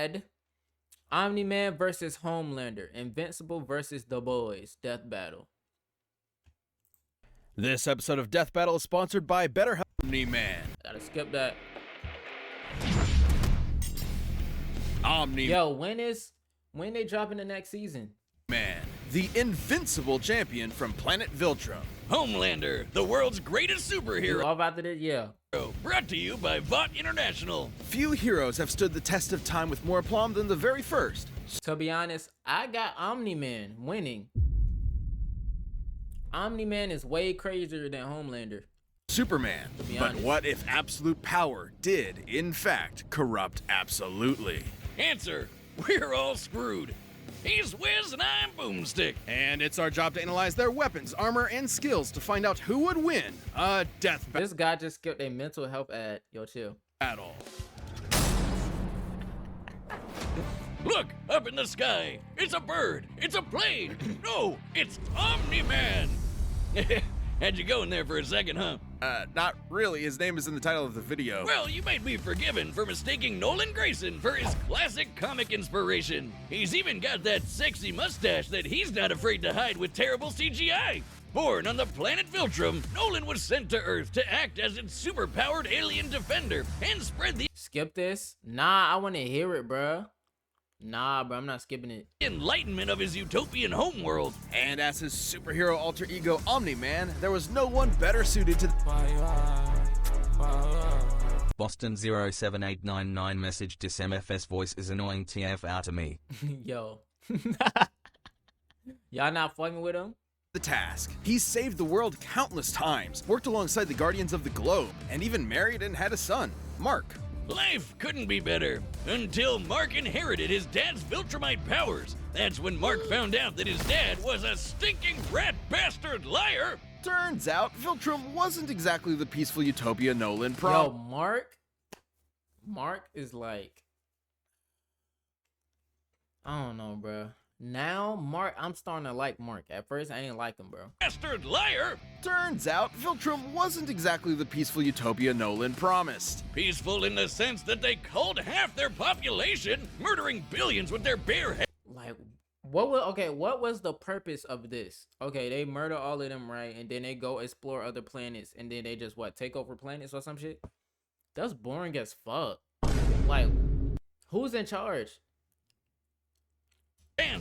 had Omni-Man versus Homelander, Invincible versus The Boys, Death Battle. This episode of Death Battle is sponsored by BetterHelp. Omni-Man. Gotta skip that. Omni-Man. Yo, when they dropping the next season? The invincible champion from planet Viltrum. Homelander, the world's greatest superhero. All about it, yeah. Brought to you by Vought International. Few heroes have stood the test of time with more aplomb than the very first. To be honest, I got Omni-Man winning. Omni-Man is way crazier than Homelander. Superman. be But honest. what if absolute power did, in fact, corrupt absolutely? Answer, we're all screwed. He's Wiz and I'm Boomstick. And it's our job to analyze their weapons, armor, and skills to find out who would win a death This guy just skipped a mental health ad. Yo, chill. battle. Look, up in the sky. It's a bird. It's a plane. No, it's Omni-Man. Had you going there for a second, huh? Not really. His name is in the title of the video. Well, you might be forgiven for mistaking Nolan Grayson for his classic comic inspiration. He's even got that sexy mustache that he's not afraid to hide with terrible CGI. Born on the planet Viltrum, Nolan was sent to Earth to act as its superpowered alien defender and spread the Skip this? Nah, I want to hear it, bruh. Nah, bro, I'm not skipping it. enlightenment of his utopian homeworld. And as his superhero alter ego Omni-Man, there was no one better suited to Boston 07899 message this MFS voice is annoying TF out of me. Yo. Y'all not fucking with him? the task. He saved the world countless times, worked alongside the Guardians of the Globe, and even married and had a son, Mark. Life couldn't be better until Mark inherited his dad's Viltrumite powers. That's when Mark found out that his dad was a stinking rat bastard liar. Turns out, Viltrum wasn't exactly the peaceful utopia Nolan Yo, Mark is like, I don't know, bro. Now, Mark, I'm starting to like Mark. At first, I ain't like him, bro. Bastard liar. Turns out, Viltrum wasn't exactly the peaceful utopia Nolan promised. Peaceful in the sense that they culled half their population, murdering billions with their bare hands. Like, what was the purpose of this? Okay, they murder all of them, right? And then they go explore other planets, and then they just, take over planets or some shit? That's boring as fuck. Like, who's in charge?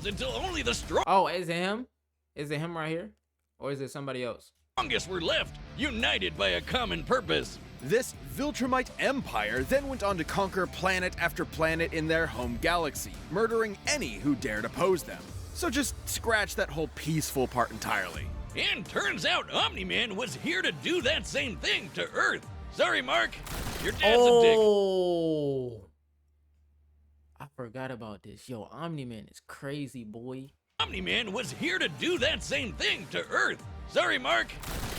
Until only the Oh, is it him? Is it him right here? Or is it somebody else? strongest were left, united by a common purpose. This Viltrumite empire then went on to conquer planet after planet in their home galaxy, murdering any who dared oppose them. So just scratch that whole peaceful part entirely. And turns out Omni-Man was here to do that same thing to Earth. Sorry, Mark. Your dad's a dick. Oh, I forgot about this. Yo, Omni-Man is crazy, boy. Omni-Man was here to do that same thing to Earth. Sorry, Mark.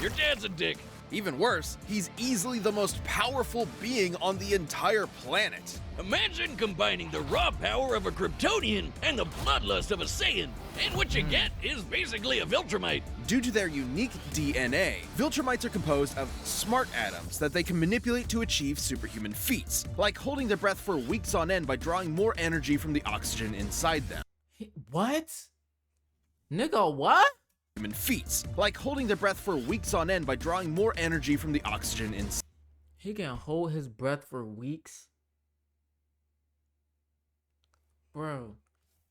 Your dad's a dick. Even worse, he's easily the most powerful being on the entire planet. Imagine combining the raw power of a Kryptonian and the bloodlust of a Saiyan, and what you get is basically a Viltrumite. Due to their unique DNA, Viltrumites are composed of smart atoms that they can manipulate to achieve superhuman feats, like holding their breath for weeks on end by drawing more energy from the oxygen inside them. What? Nigga, what? Human feats, like holding their breath for weeks on end by drawing more energy from the oxygen inside. He can hold his breath for weeks? Bro.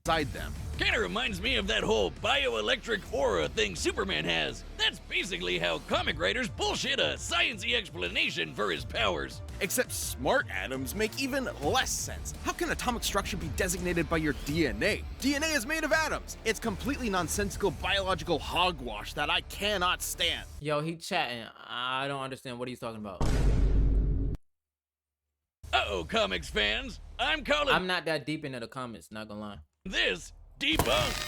Them. Kinda reminds me of that whole bioelectric aura thing Superman has. That's basically how comic writers bullshit a science-y explanation for his powers. Except smart atoms make even less sense. How can atomic structure be designated by your DNA? DNA is made of atoms. It's completely nonsensical biological hogwash that I cannot stand. Yo, he chatting. I don't understand what he's talking about. Uh-oh, comics fans. I'm calling I'm not that deep into the comments, not gonna lie. this debunked.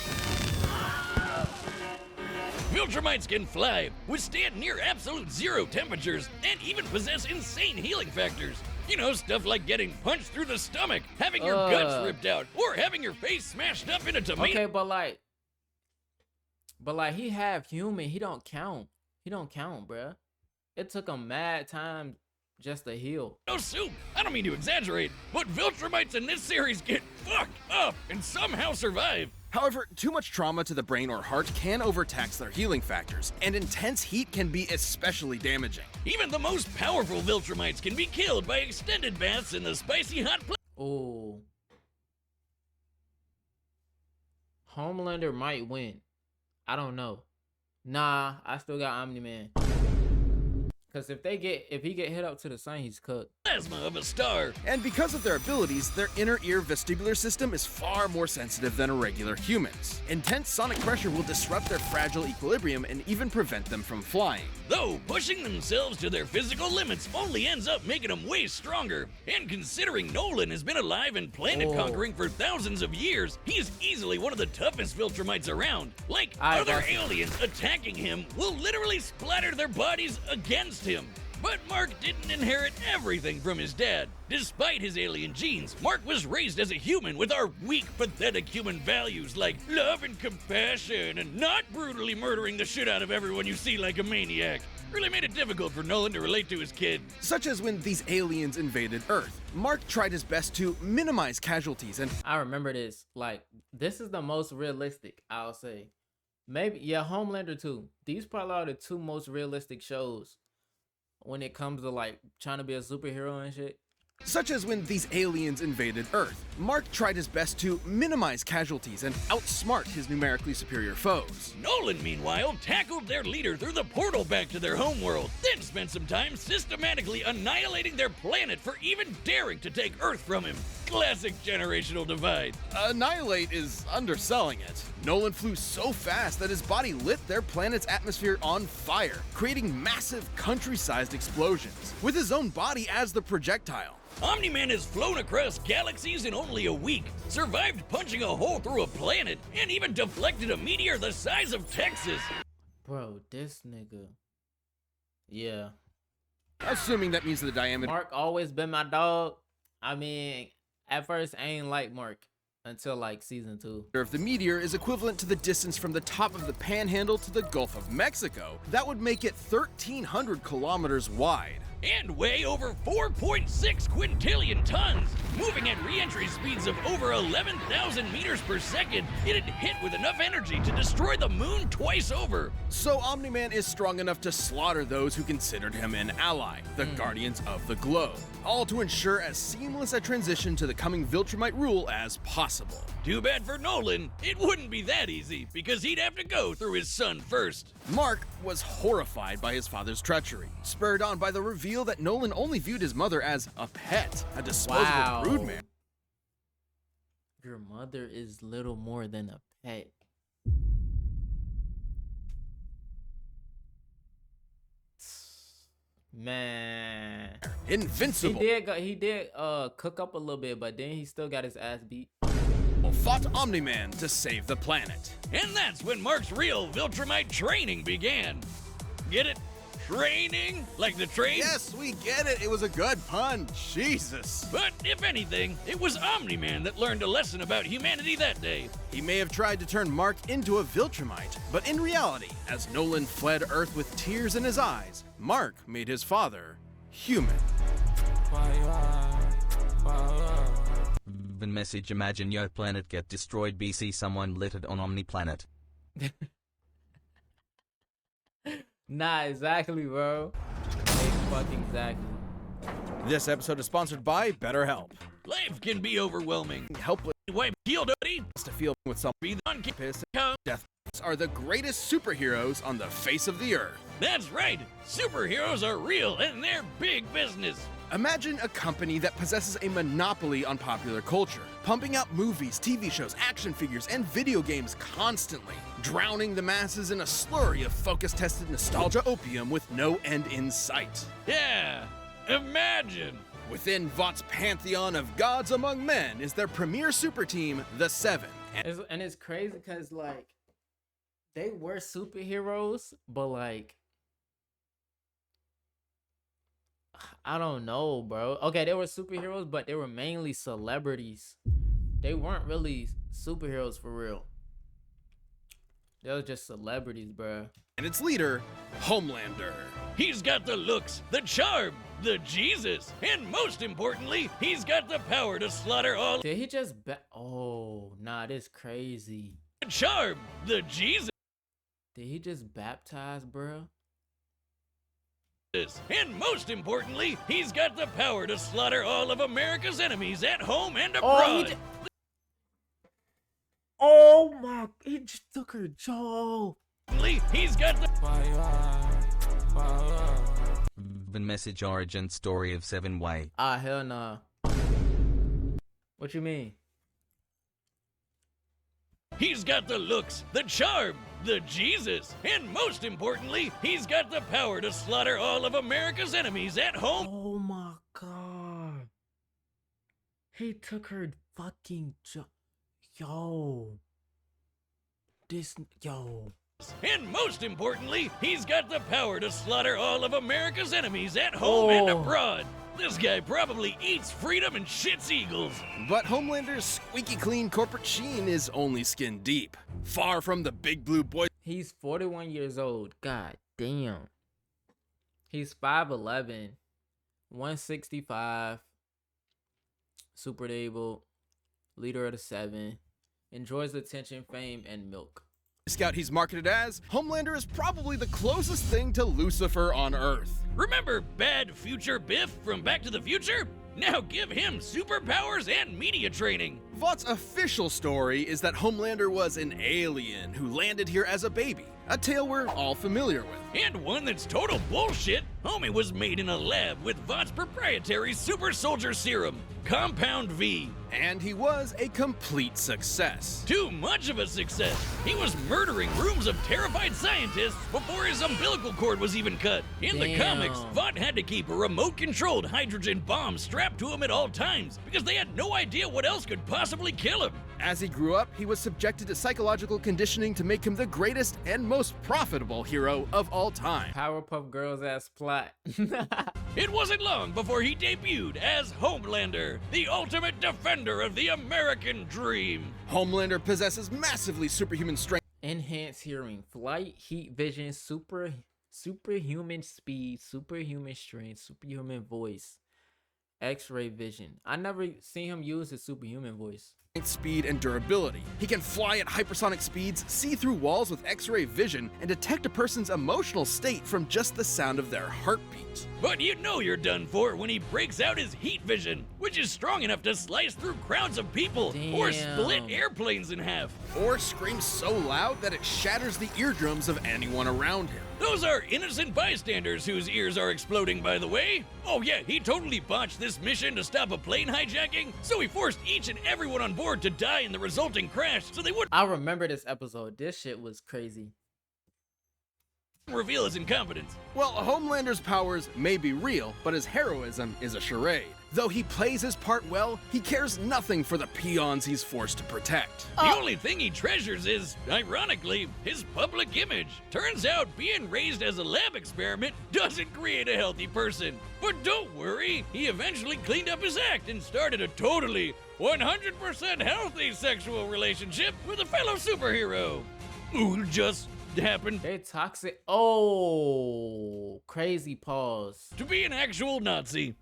Viltrumites can fly, withstand near absolute zero temperatures, and even possess insane healing factors. You know, stuff like getting punched through the stomach, having your guts ripped out, or having your face smashed up in a tomato. Okay, but like he half human. He don't count. He don't count, bruh. It took him mad time just to heal. No soup. I don't mean to exaggerate, but Viltrumites in this series get fuck up and somehow survive. However, too much trauma to the brain or heart can overtax their healing factors, and intense heat can be especially damaging. Even the most powerful Viltrumites can be killed by extended baths in the spicy hot Oh. Homelander might win. I don't know. Nah, I still got Omni-Man. Cause if he get hit up to the sun, he's cooked. plasma of a star. And because of their abilities, their inner ear vestibular system is far more sensitive than a regular human's. Intense sonic pressure will disrupt their fragile equilibrium and even prevent them from flying. Though pushing themselves to their physical limits only ends up making them way stronger. And considering Nolan has been alive and planet conquering for thousands of years, he's easily one of the toughest Viltrumites around. Like, other aliens attacking him will literally splatter their bodies against him. But Mark didn't inherit everything from his dad. Despite his alien genes, Mark was raised as a human with our weak, pathetic human values like love and compassion and not brutally murdering the shit out of everyone you see like a maniac. Really made it difficult for Nolan to relate to his kid. Such as when these aliens invaded Earth. Mark tried his best to minimize casualties and I remember this. Like, this is the most realistic, I'll say. Maybe, yeah, Homelander too. These probably are the two most realistic shows when it comes to like trying to be a superhero and shit. Such as when these aliens invaded Earth. Mark tried his best to minimize casualties and outsmart his numerically superior foes. Nolan, meanwhile, tackled their leader through the portal back to their homeworld, then spent some time systematically annihilating their planet for even daring to take Earth from him. Classic generational divide. Annihilate is underselling it. Nolan flew so fast that his body lit their planet's atmosphere on fire, creating massive country-sized explosions, with his own body as the projectile. Omni-Man has flown across galaxies in only a week, survived punching a hole through a planet, and even deflected a meteor the size of Texas. Bro, this nigga. Yeah. Assuming that means the diameter Mark always been my dog. I mean, at first I ain't like Mark until like season 2. of the meteor is equivalent to the distance from the top of the Panhandle to the Gulf of Mexico. That would make it 1,300 kilometers wide. And weigh over 4.6 quintillion tons. Moving at re-entry speeds of over 11,000 meters per second, it had hit with enough energy to destroy the moon twice over. So Omni-Man is strong enough to slaughter those who considered him an ally, the Guardians of the Globe, all to ensure as seamless a transition to the coming Viltrumite rule as possible. Too bad for Nolan, it wouldn't be that easy, because he'd have to go through his son first. Mark was horrified by his father's treachery, spurred on by the reveal that Nolan only viewed his mother as a pet, a disposable broodmare. Your mother is little more than a pet. Man. Invincible. He did cook up a little bit, but then he still got his ass beat. Fought Omni-Man to save the planet. And that's when Mark's real Viltrumite training began. Get it? Training? Like the train? Yes, we get it. It was a good pun. Jesus. But if anything, it was Omni-Man that learned a lesson about humanity that day. He may have tried to turn Mark into a Viltrumite, but in reality, as Nolan fled Earth with tears in his eyes, Mark made his father human. Message: imagine your planet get destroyed, BC someone lit it on Omni Planet. Nah, exactly, bro. Fucking exactly. This episode is sponsored by BetterHelp. Life can be overwhelming. Helpless Wipe heel dirty. to feel with some Be on piss count. death are the greatest superheroes on the face of the earth. That's right. Superheroes are real and they're big business. Imagine a company that possesses a monopoly on popular culture, pumping out movies, TV shows, action figures, and video games constantly, drowning the masses in a slurry of focus-tested nostalgia opium with no end in sight. Yeah, imagine. Within Vought's pantheon of gods among men is their premier super team, the Seven. And it's crazy because like they were superheroes, but like I don't know, bro. Okay, they were superheroes, but they were mainly celebrities. They weren't really superheroes for real. They were just celebrities, bro. And its leader, Homelander. He's got the looks, the charm, the Jesus, and most importantly, he's got the power to slaughter all. Did he just oh, nah, this crazy. The charm, the Jesus. Did he just baptize, bro? And most importantly, he's got the power to slaughter all of America's enemies at home and Oh, abroad. Oh my, he just took her jaw. He's got the Message origin story of 7-way. Ah, hell nah. What you mean? He's got the looks, the charm, the Jesus, and most importantly, he's got the power to slaughter all of America's enemies at home. Oh my god. He took her fucking jaw. Yo. Yo. And most importantly, he's got the power to slaughter all of America's enemies at home and abroad. This guy probably eats freedom and shits eagles. But Homelander's squeaky clean corporate sheen is only skin deep. Far from the big blue boy. He's 41 years old. God damn. He's 5'11", 165, super able, leader of the 7, enjoys attention, fame, and milk. Scout he's marketed as, Homelander is probably the closest thing to Lucifer on Earth. Remember Bad Future Biff from Back to the Future? Now give him superpowers and media training. Vought's official story is that Homelander was an alien who landed here as a baby, a tale we're all familiar with. And one that's total bullshit. Homie was made in a lab with Vought's proprietary super soldier serum, Compound V. And he was a complete success. Too much of a success. He was murdering rooms of terrified scientists before his umbilical cord was even cut. In the comics, Vought had to keep a remote-controlled hydrogen bomb strapped to him at all times because they had no idea what else could possibly kill him. As he grew up, he was subjected to psychological conditioning to make him the greatest and most profitable hero of all time. Powerpuff Girls ass plot. It wasn't long before he debuted as Homelander, the ultimate defender of the American dream. Homelander possesses massively superhuman strength. Enhanced hearing, flight, heat vision, superhuman speed, superhuman strength, superhuman voice, X-ray vision. I never seen him use his superhuman voice. Speed and durability. He can fly at hypersonic speeds, see through walls with X-ray vision, and detect a person's emotional state from just the sound of their heartbeat. But you know you're done for when he breaks out his heat vision, which is strong enough to slice through crowds of people or split airplanes in half. Or screams so loud that it shatters the eardrums of anyone around him. Those are innocent bystanders whose ears are exploding, by the way. Oh yeah, he totally botched this mission to stop a plane hijacking, so he forced each and everyone on board to die in the resulting crash so they wouldn't I remember this episode. This shit was crazy. Reveal his incompetence. Well, Homelander's powers may be real, but his heroism is a charade. Though he plays his part well, he cares nothing for the peons he's forced to protect. The only thing he treasures is, ironically, his public image. Turns out being raised as a lab experiment doesn't create a healthy person. But don't worry, he eventually cleaned up his act and started a totally 100% healthy sexual relationship with a fellow superhero. Who just happened They toxic. Oh, crazy pause. to be an actual Nazi.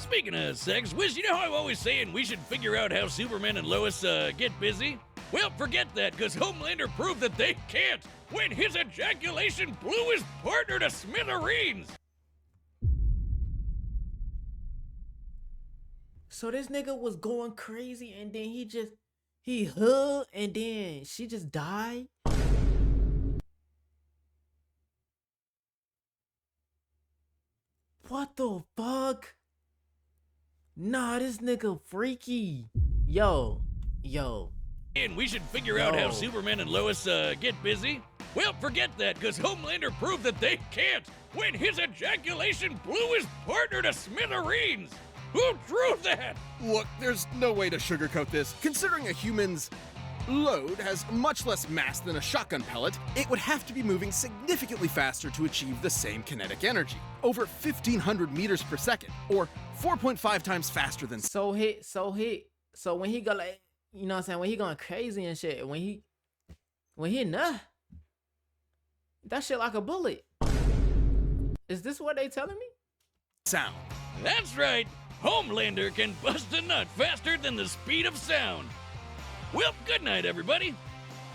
Speaking of sex, Wish, you know how I'm always saying we should figure out how Superman and Lois get busy? Well, forget that, because Homelander proved that they can't when his ejaculation blew his partner to smithereens. So this nigga was going crazy and then he hugged and then she just died? What the fuck? Nah, this nigga freaky. Yo. And we should figure out how Superman and Lois get busy? Well, forget that, because Homelander proved that they can't when his ejaculation blew his partner to smithereens. Who drew that? Look, there's no way to sugarcoat this. Considering a human's load has much less mass than a shotgun pellet, it would have to be moving significantly faster to achieve the same kinetic energy. Over 1,500 meters per second, or 4.5 times faster than So when he go like, you know what I'm saying, when he going crazy and shit, when he nut, that shit like a bullet. Is this what they telling me? sound. That's right, Homelander can bust a nut faster than the speed of sound. Well, good night, everybody.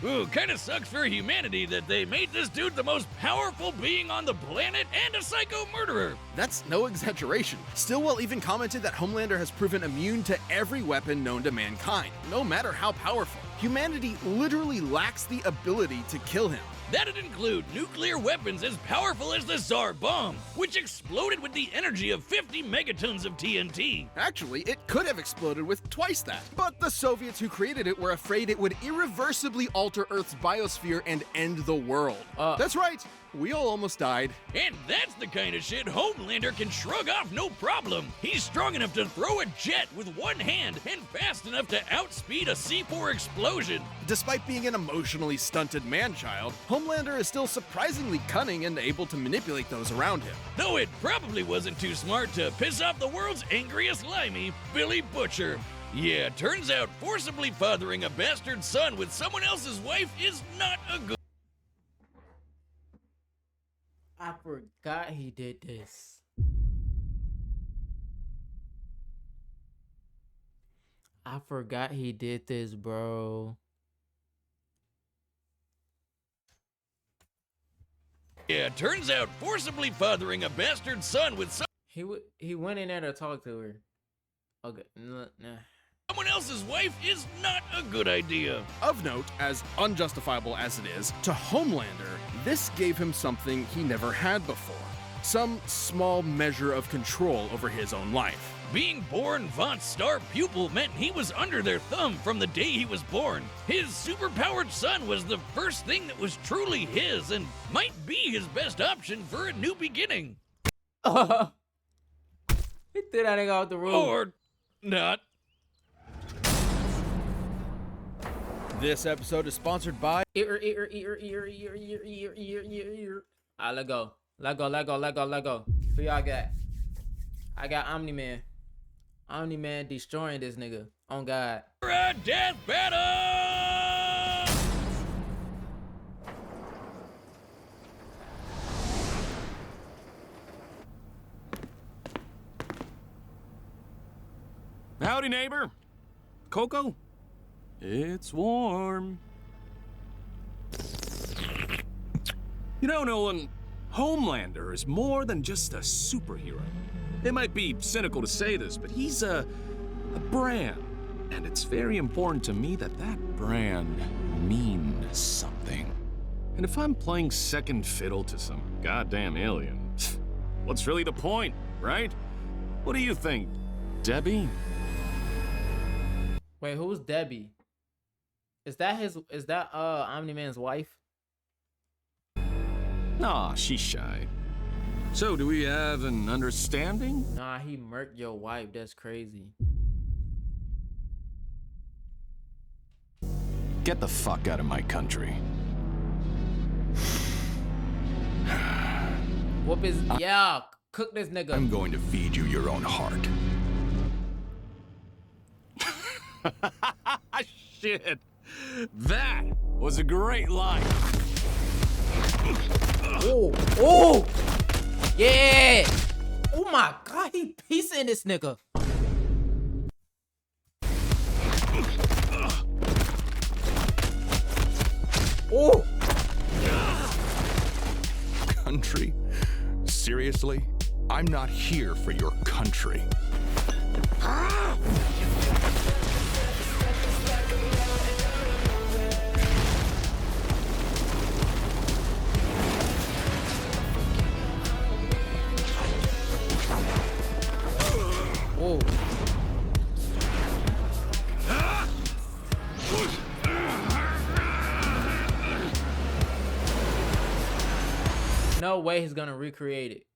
Ooh, kinda sucks for humanity that they made this dude the most powerful being on the planet and a psycho murderer. That's no exaggeration. Stillwell even commented that Homelander has proven immune to every weapon known to mankind, no matter how powerful. Humanity literally lacks the ability to kill him. That'd include nuclear weapons as powerful as the Tsar bomb, which exploded with the energy of 50 megatons of TNT. Actually, it could have exploded with twice that. But the Soviets who created it were afraid it would irreversibly alter Earth's biosphere and end the world. That's right, we all almost died. And that's the kind of shit Homelander can shrug off no problem. He's strong enough to throw a jet with one hand and fast enough to outspeed a C4 explosion. Despite being an emotionally stunted man-child, Homelander is still surprisingly cunning and able to manipulate those around him. Though it probably wasn't too smart to piss off the world's angriest limey, Billy Butcher. Yeah, turns out forcibly fathering a bastard son with someone else's wife is not a good... I forgot he did this. I forgot he did this, bro. Yeah, turns out forcibly fathering a bastard son with He went in there to talk to her. Okay, nah. someone else's wife is not a good idea. Of note, as unjustifiable as it is, to Homelander, this gave him something he never had before. Some small measure of control over his own life. Being born Vought's star pupil meant he was under their thumb from the day he was born. His superpowered son was the first thing that was truly his and might be his best option for a new beginning. He threw that nigga out the room. Or not. This episode is sponsored by... Let go. Who y'all got? I got Omni-Man. Omni-Man destroying this nigga. On God. A death battle! Howdy, neighbor. Coco? It's warm. You know, Nolan, Homelander is more than just a superhero. It might be cynical to say this, but he's a brand. And it's very important to me that that brand means something. And if I'm playing second fiddle to some goddamn alien, what's really the point, right? What do you think, Debbie? Wait, who's Debbie? Is that Omni-Man's wife? Aw, she's shy. So, do we have an understanding? Nah, he murked your wife. That's crazy. Get the fuck out of my country. Whoop his... Yeah, cook this nigga. I'm going to feed you your own heart. Shit. That was a great line. Oh! Yeah! Oh my God, he piecing this nigga. Oh! Country? Seriously? I'm not here for your country. Whoa. No way he's gonna recreate it.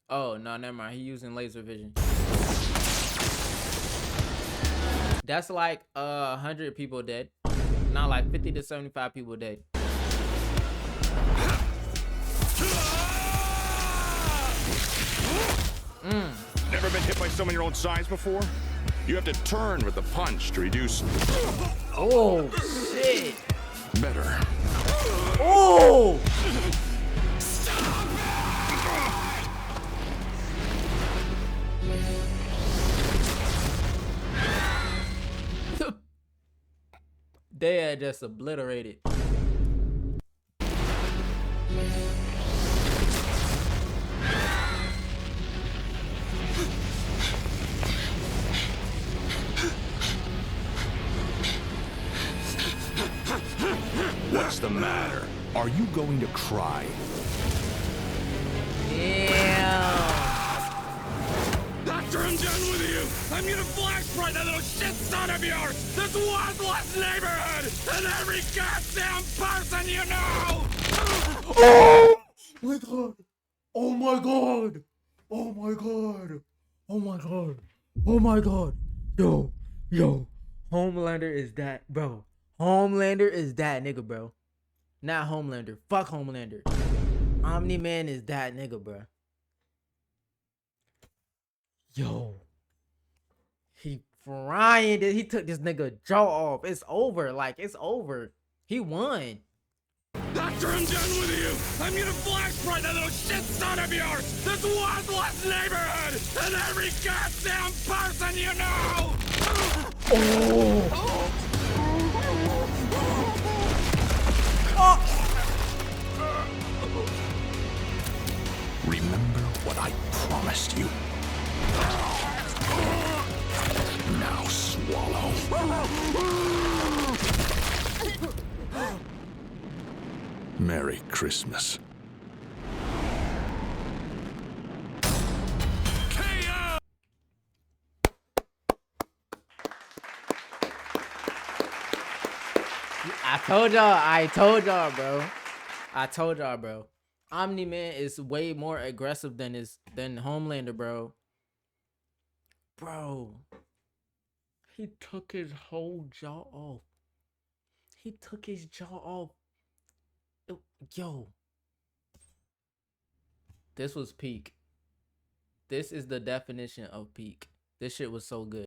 Oh, no, never mind. He's using laser vision. That's like 100 people dead. Not like 50 to 75 people dead. Never been hit by someone your own size before? You have to turn with the punch to reduce. Oh, shit. Better. Oh! They had just obliterated. What's the matter? Are you going to cry? After I'm done with you, I'm gonna flashpoint that little shit son of yours! This worthless neighborhood! And every goddamn person you know! Oh my god! Oh my god! Oh my god! Oh my god! Oh my god! Yo! Homelander is that, bro. Homelander is that nigga, bro. Not Homelander. Fuck Homelander. Omni-Man is that nigga, bro. Yo. He frying it. He took this nigga jaw off. It's over. Like, it's over. He won. After I'm done with you, I'm gonna flashpoint that little shit son of yours! This worthless neighborhood! And every goddamn person you know! Remember what I promised you. Now swallow. Merry Christmas. I told y'all, bro. Omni-Man is way more aggressive than Homelander, bro. Bro. He took his whole jaw off. Yo. This was peak. This is the definition of peak. This shit was so good.